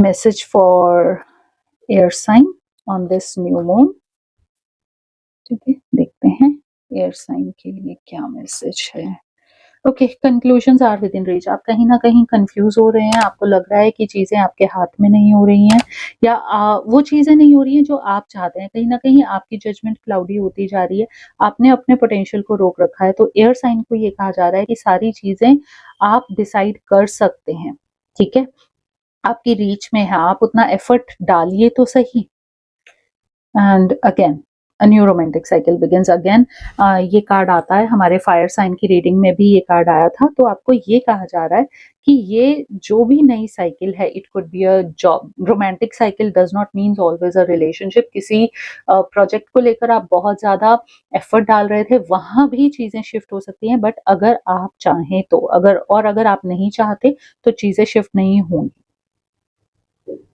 message for air sign on this new moon. ठीक है, देखते हैं एयर साइन के लिए क्या मैसेज है। Okay, conclusions are within reach. आप कहीं ना कहीं कंफ्यूज हो रहे हैं, आपको लग रहा है कि चीजें आपके हाथ में नहीं हो रही हैं, या वो चीजें नहीं हो रही हैं जो आप चाहते हैं। कहीं ना कहीं आपकी जजमेंट क्लाउडी होती जा रही है, आपने अपने पोटेंशियल को रोक रखा है। तो एयर साइन को ये कहा जा रहा है कि सारी चीजें आप डिसाइड कर सकते हैं, ठीक है, आपकी रीच में है, आप उतना एफर्ट डालिए तो सही। And again a new romantic cycle begins again. ये कार्ड आता है, हमारे फायर साइन की रीडिंग में भी ये कार्ड आया था। तो आपको ये कहा जा रहा है कि ये जो भी नई साइकिल है, it could be a job. Romantic cycle does not means always a relationship. किसी प्रोजेक्ट को लेकर आप बहुत ज्यादा एफर्ट डाल रहे थे, वहां भी चीजें शिफ्ट हो सकती हैं, बट अगर आप चाहें तो। अगर आप नहीं चाहते तो चीजें शिफ्ट नहीं होंगी।